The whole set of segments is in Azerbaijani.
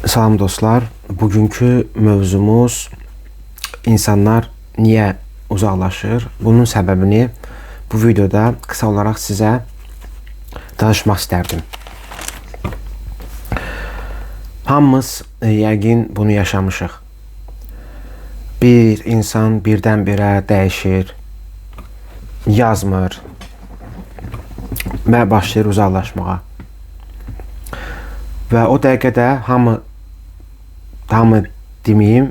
Salam dostlar, bugünkü mövzumuz insanlar niyə uzaqlaşır? Bunun səbəbini bu videoda qısa olaraq sizə danışmaq istərdim. Hamımız yəqin bunu yaşamışıq. Bir insan birdən-birə dəyişir, yazmır və başlayır uzaqlaşmağa. Və o dəqiqədə hamı deməyim,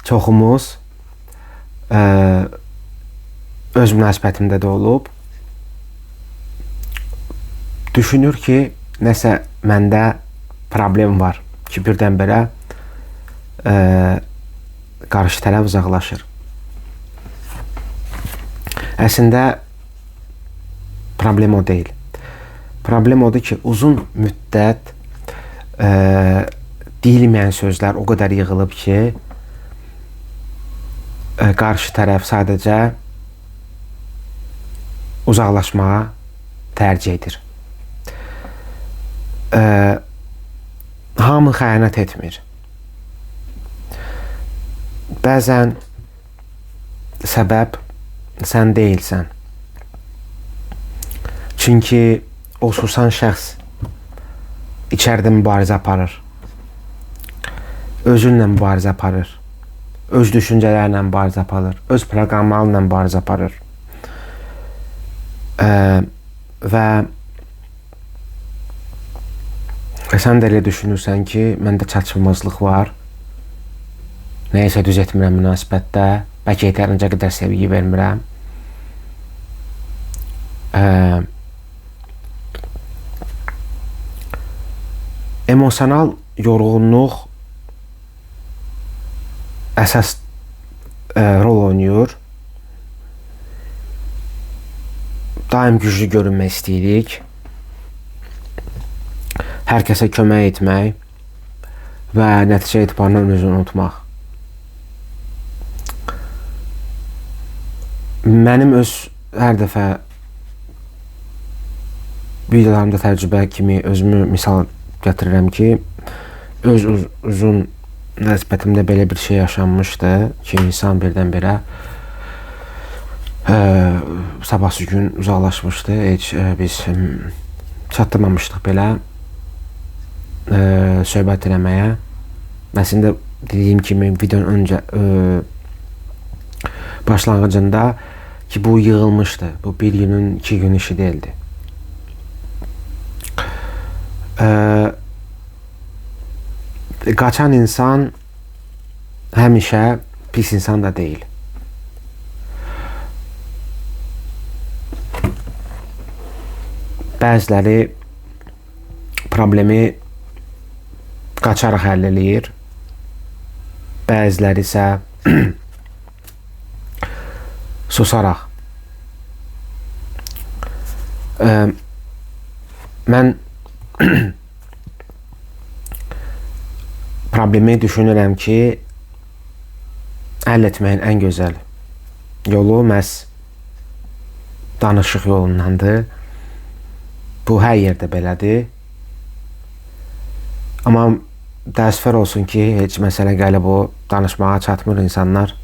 çoxumuz öz münasibətində də olub, düşünür ki, nəsə məndə problem var ki, birdən-birə qarşı tərəf uzaqlaşır. Əslində problem o deyil. Problem odur ki, uzun müddət deyilməyən sözlər o qədər yığılıb ki, qarşı tərəf sadəcə uzaqlaşmağa tərcih edir. Hamı xəyanət etmir. Bəzən səbəb sən deyilsən. Çünki o susan şəxs içəridə mübarizə aparır. Özünlə mübarizə aparır. Öz düşüncələrlə mübarizə aparır. Öz proqramlarla mübarizə aparır. Və sən də elə düşünürsən ki, məndə çatışmazlıq var. Nəyisə düz etmirəm münasibətdə. Bəlkə yetərincə qədər sevgi vermirəm. Emosional yorğunluq əsas rol oynayır. Daim güclü görünmək istəyirik. Hər kəsə kömək etmək və nəticə etibarından özünü unutmaq. Mənim öz hər dəfə videolarımda təcrübə kimi özümü misal gətirirəm ki, öz uzun münasibətimdə belə bir şey yaşanmışdı ki, insan birdən-birə sabahsı gün uzaqlaşmışdı. Heç biz çatdırmamışdıq belə söhbət eləməyə. Əslində dediyim kimi videonun öncə başlanğıcında ki, bu yığılmışdı. Bu bir günün, 2 gün işi deyildi. Qaçan insan həmişə pis insan da deyil. Bəziləri problemi qaçaraq həll eləyir. Bəziləri isə susaraq. Mən problemi düşünürəm ki, həll etməyin ən gözəl yolu məhz danışıq yolundandır. Bu hər yerdə belədir. Amma təəssüflər olsun ki, heç məsələ gəlib o danışmağa çatmır insanlar.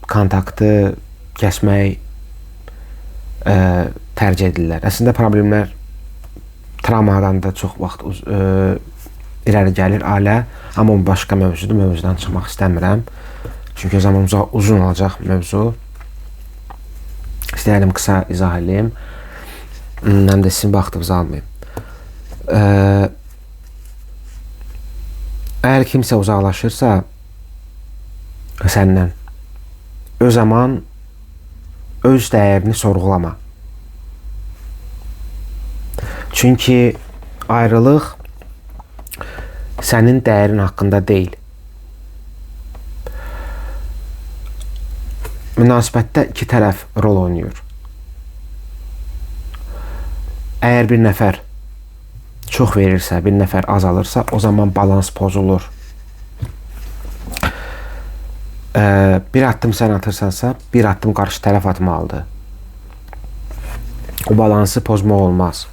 Kontaktı kəsmək tərcih edirlər. Əslində problemlər travmadan da çox vaxt irəli gəlir ailə. Amma bu başqa mövzudur. Mövzudan çıxmaq istəmirəm. Çünki o zaman uzun olacaq mövzu. İstəyirəm qısa izah edeyim. Həm də sizin vaxtınızı almayayım. Əgər kimsə uzaqlaşırsa səndən, o zaman öz dəyərini sorğulama. Çünki ayrılıq sənin dəyərin haqqında deyil. Münasibətdə iki tərəf rol oynayır. Əgər bir nəfər çox verirsə, bir nəfər azalırsa, o zaman balans pozulur. Bir addım sən atırsansa, bir addım qarşı tərəf atmalıdır. O balansı pozmaq olmaz.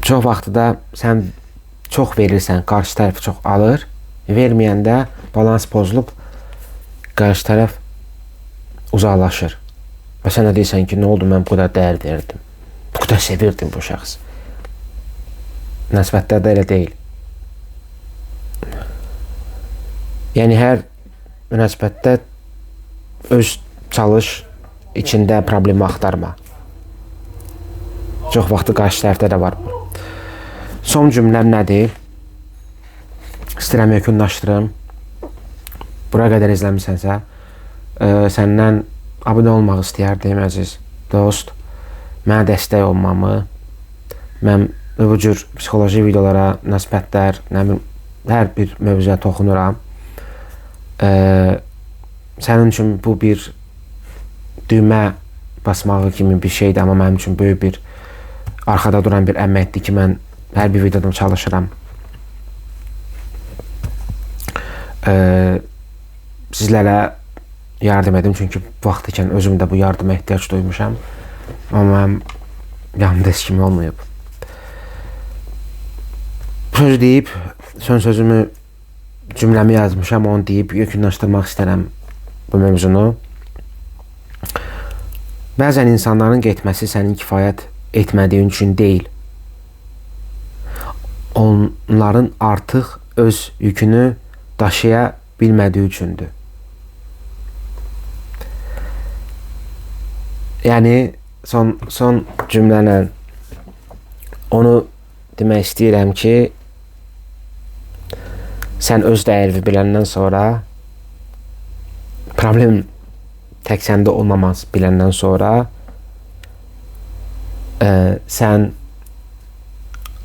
Çox vaxtı da sən çox verirsən, qarşı tərəf çox alır. Verməyəndə balans pozulub, qarşı tərəf uzaqlaşır. Və sən də deyirsən ki, nə oldu, mən bu qədər dəyər verdim. Bu qədər sevirdim bu şəxs. Münasibətlərdə elə deyil. Yəni, hər münasibətdə öz çalış, içində problemi axtarma. Çox vaxtı qarşı tərəfdə də var. Son cümləm nədir? İstəyirəm yekunlaşdırım. Bura qədər izləmisənsə, səndən abunə olmaq istəyərdim, əziz dost. Mənə dəstək olmamı, mən bu cür psixoloji videolara, münasibətlər, hər bir mövzuya toxunuram. Sənin üçün bu bir düymə basmağı kimi bir şeydir, amma mənim üçün böyük bir arxada duran bir əməkdir ki, mən hər bir videoda çalışıram. Sizlərə yardım edim, çünki vaxt ikən özüm də bu yardıma ehtiyac duymuşam. Amma mənim yanımda heç kimi olmayıb. Söz deyib, son sözümü, cümləmi yazmışam, onu deyib yekunlaşdırmaq istərəm bu mövzunu. Bəzən insanların getməsi sənin kifayət etmədiyin üçün deyil. Onların artıq öz yükünü daşıya bilmədiyi üçündür. Yəni, son cümlələ onu demək istəyirəm ki, sən öz dəyərini biləndən sonra, problem tək səndə olmaması biləndən sonra, sən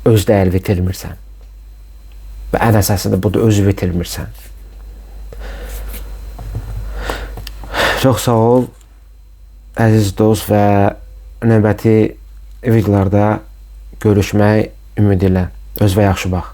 öz dəyərini bitirmirsən. Və ən əsası da budur, özü bitirmirsən. Çox sağ ol, əziz dost, və növbəti videolarda görüşmək ümidi ilə. Özünə yaxşı bax.